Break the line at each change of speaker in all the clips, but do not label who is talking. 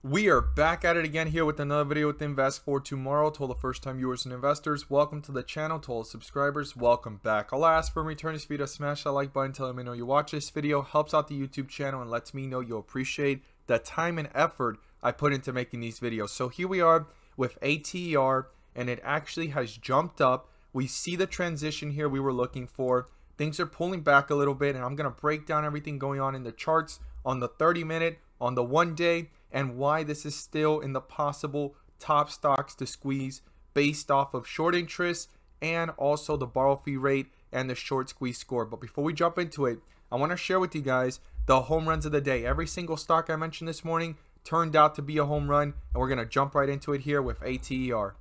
We are back at it again here with another video with Invest for Tomorrow. To all the first time viewers and investors, welcome to the channel. To all the subscribers, welcome back. I'll ask for return this video, smash that like button, telling me know you watch this video, helps out the YouTube channel and lets me know you appreciate the time and effort I put into making these videos. So here we are with ATR, and it actually has jumped up. We see the transition here we were looking for. Things are pulling back a little bit, and I'm going to break down everything going on in the charts on the 30-minute, on the 1 day, and why this is still in the possible top stocks to squeeze based off of short interest and also the borrow fee rate and the short squeeze score. But before we jump into it, I want to share with you guys the home runs of the day. Every single stock I mentioned this morning turned out to be a home run, and we're going to jump right into it here with ATR.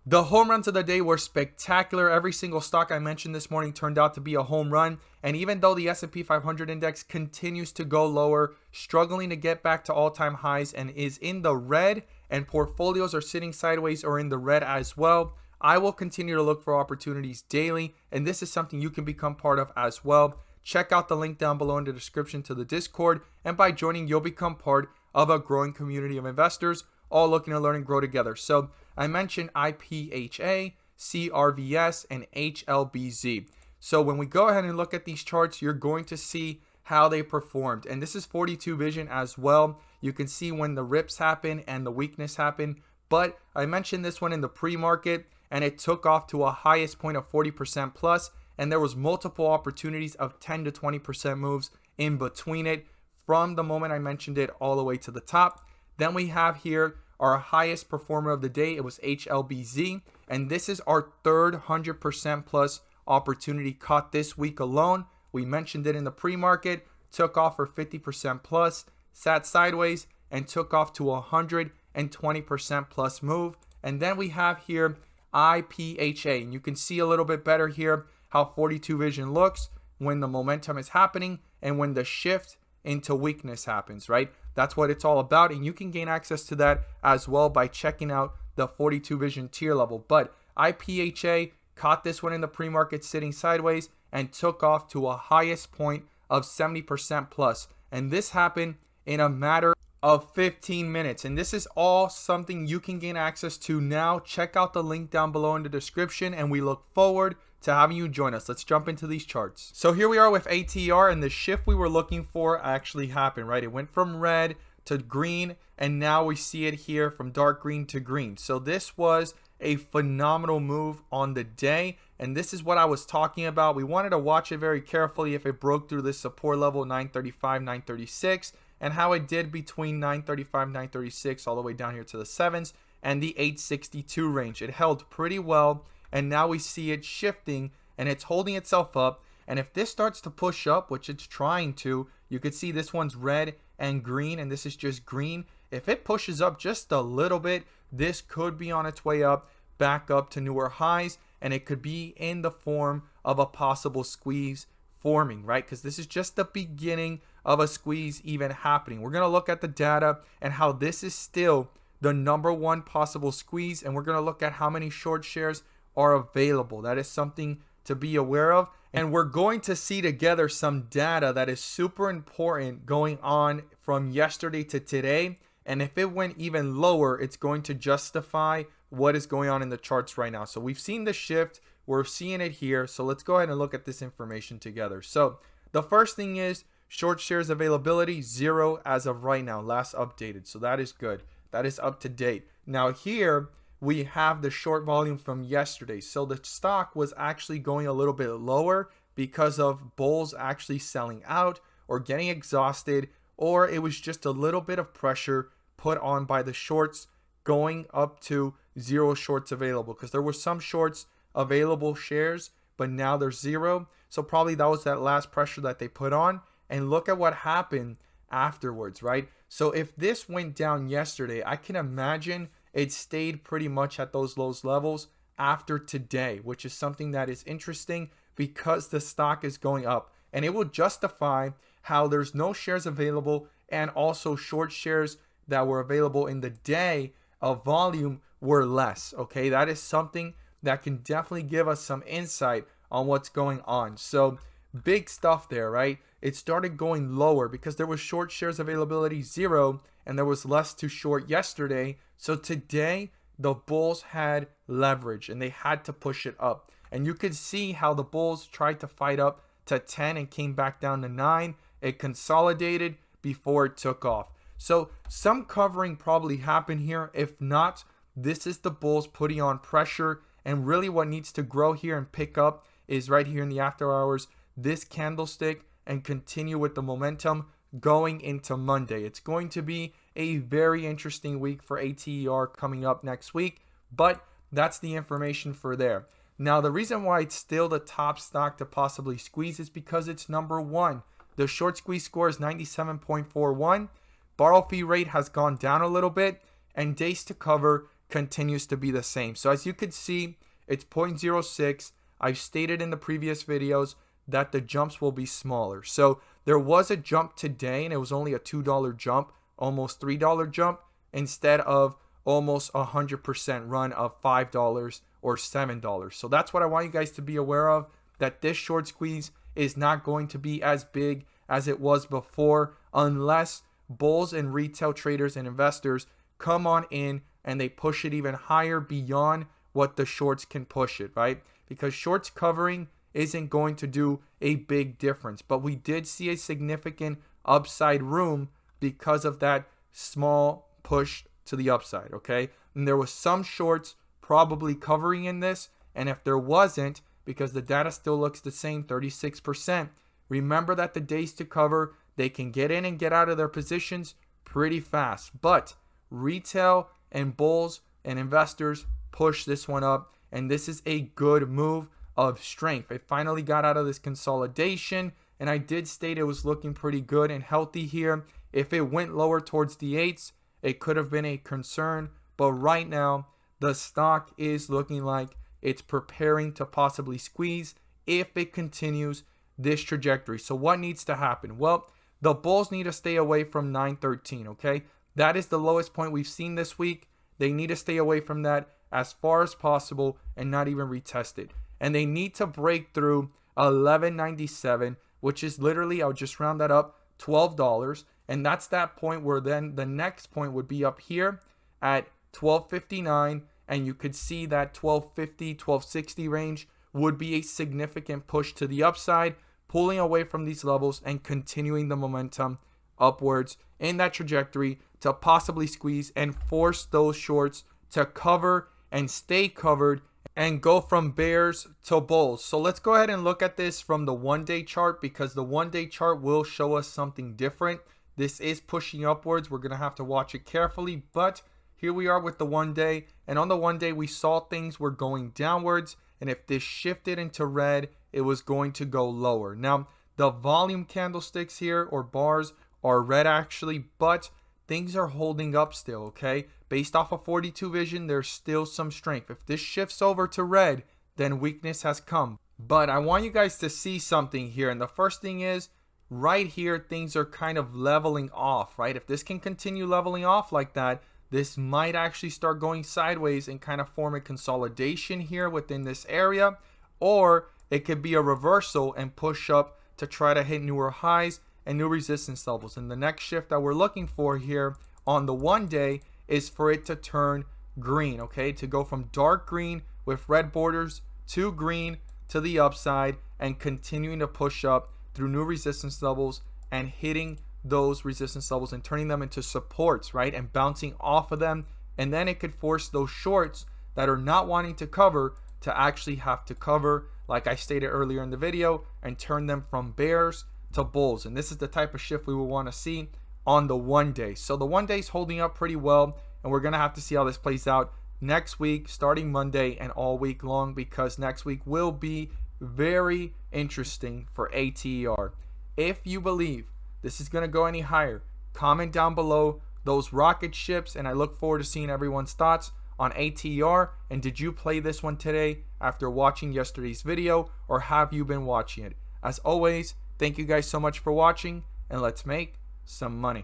The home runs of the day were spectacular. Every single stock I mentioned this morning turned out to be a home run. And even though the S&P 500 index continues to go lower, struggling to get back to all-time highs and is in the red, and portfolios are sitting sideways or in the red as well, I will continue to look for opportunities daily. And this is something you can become part of as well. Check out the link down below in the description to the Discord. And by joining, you'll become part of a growing community of investors, all looking to learn and grow together. So I mentioned IPHA, CRVS, and HLBZ. So when we go ahead and look at these charts, you're going to see how they performed. And this is 42 vision as well. You can see when the rips happen and the weakness happen. But I mentioned this one in the pre-market, and it took off to a highest point of 40% plus. And there was multiple opportunities of 10 to 20% moves in between it from the moment I mentioned it all the way to the top. Then we have here our highest performer of the day. It was HLBZ, and this is our third 100% plus opportunity caught this week alone. We mentioned it in the pre-market, took off for 50% plus, sat sideways, and took off to a 120% plus move. And then we have here IPHA, and you can see a little bit better here how 42 vision looks when the momentum is happening and when the shift into weakness happens, right? That's what it's all about, and you can gain access to that as well by checking out the 42 vision tier level. But IPHA caught this one in the pre-market sitting sideways and took off to a highest point of 70% plus, and this happened in a matter of 15 minutes. And this is all something you can gain access to now. Check out the link down below in the description, and we look forward to having you join us. Let's jump into these charts. So here we are with ATR, and the shift we were looking for actually happened, right? It went from red to green, and now we see it here from dark green to green. So this was a phenomenal move on the day, and this is what I was talking about. We wanted to watch it very carefully if it broke through this support level 935, 936, and how it did between 935, 936 all the way down here to the 7s and the 862 range. It held pretty well, and now we see it shifting, and it's holding itself up. And if this starts to push up, which it's trying to, you could see this one's red and green, and this is just green. If it pushes up just a little bit, this could be on its way up, back up to newer highs, and it could be in the form of a possible squeeze forming, right? Because this is just the beginning of a squeeze even happening. We're going to look at the data and how this is still the #1 possible squeeze, and we're going to look at how many short shares are available. That is something to be aware of, and we're going to see together some data that is super important going on from yesterday to today. And if it went even lower, it's going to justify what is going on in the charts right now. So we've seen the shift, we're seeing it here. So let's go ahead and look at this information together. So the first thing is short shares availability 0 as of right now, last updated. So that is good, that is up to date. Now here we have the short volume from yesterday. So the stock was actually going a little bit lower because of bulls actually selling out or getting exhausted, or it was just a little bit of pressure put on by the shorts going up to 0 shorts available, because there were some shorts available shares, but now there's 0. So probably that was that last pressure that they put on. And look at what happened afterwards, right? So if this went down yesterday, I can imagine it stayed pretty much at those low levels after today, which is something that is interesting because the stock is going up, and it will justify how there's no shares available, and also short shares that were available in the day of volume were less. Okay, that is something that can definitely give us some insight on what's going on. So big stuff there, right? It started going lower because there was short shares availability 0, and there was less to short yesterday. So today the bulls had leverage and they had to push it up. And you could see how the bulls tried to fight up to 10 and came back down to 9. It consolidated before it took off. So some covering probably happened here. If not, this is the bulls putting on pressure. And really what needs to grow here and pick up is right here in the after hours, this candlestick, and continue with the momentum going into Monday. It's going to be a very interesting week for ATER coming up next week, but that's the information for there. Now, the reason why it's still the top stock to possibly squeeze is because it's number one. The short squeeze score is 97.41. Borrow fee rate has gone down a little bit, and days to cover continues to be the same. So as you can see, it's 0.06. I've stated in the previous videos that the jumps will be smaller. So there was a jump today, and it was only a $2 jump, almost $3 jump, instead of almost 100% run of $5 or $7. So that's what I want you guys to be aware of, that this short squeeze is not going to be as big as it was before unless bulls and retail traders and investors come on in and they push it even higher beyond what the shorts can push it, right? Because shorts covering isn't going to do a big difference. But we did see a significant upside room because of that small push to the upside, okay? And there was some shorts probably covering in this. And if there wasn't, because the data still looks the same, 36%, remember that the days to cover, they can get in and get out of their positions pretty fast. But retail and bulls and investors push this one up. And this is a good move of strength. It finally got out of this consolidation, and I did state it was looking pretty good and healthy here. If it went lower towards the 8s, it could have been a concern, but right now the stock is looking like it's preparing to possibly squeeze if it continues this trajectory. So what needs to happen? Well, the bulls need to stay away from 913, okay? That is the lowest point we've seen this week. They need to stay away from that as far as possible and not even retest it. And they need to break through 1197, which is literally, I'll just round that up, $12. And that's that point where then the next point would be up here at 1259. And you could see that 1250, 1260 range would be a significant push to the upside, pulling away from these levels and continuing the momentum upwards in that trajectory to possibly squeeze and force those shorts to cover and stay covered and go from bears to bulls. So let's go ahead and look at this from the 1-day chart, because the 1-day chart will show us something different. This is pushing upwards. We're going to have to watch it carefully, but here we are with the 1-day, and on the 1-day we saw things were going downwards, and if this shifted into red, it was going to go lower. Now, the volume candlesticks here, or bars, are red actually, but things are holding up still, okay? Based off of 42 vision, there's still some strength. If this shifts over to red, then weakness has come. But I want you guys to see something here. And the first thing is, right here, things are kind of leveling off, right? If this can continue leveling off like that, this might actually start going sideways and kind of form a consolidation here within this area. Or it could be a reversal and push up to try to hit newer highs and new resistance levels. And the next shift that we're looking for here on the 1-day is for it to turn green, okay? To go from dark green with red borders to green to the upside and continuing to push up through new resistance levels and hitting those resistance levels and turning them into supports, right? And bouncing off of them. And then it could force those shorts that are not wanting to cover to actually have to cover, like I stated earlier in the video, and turn them from bears to bulls. And this is the type of shift we will want to see on the 1-day. So the 1-day is holding up pretty well, and we're going to have to see how this plays out next week, starting Monday and all week long, because next week will be very interesting for ATER. If you believe this is going to go any higher, comment down below those rocket ships, and I look forward to seeing everyone's thoughts on ATER. And did you play this one today after watching yesterday's video, or have you been watching it? As always, thank you guys so much for watching, and let's make some money.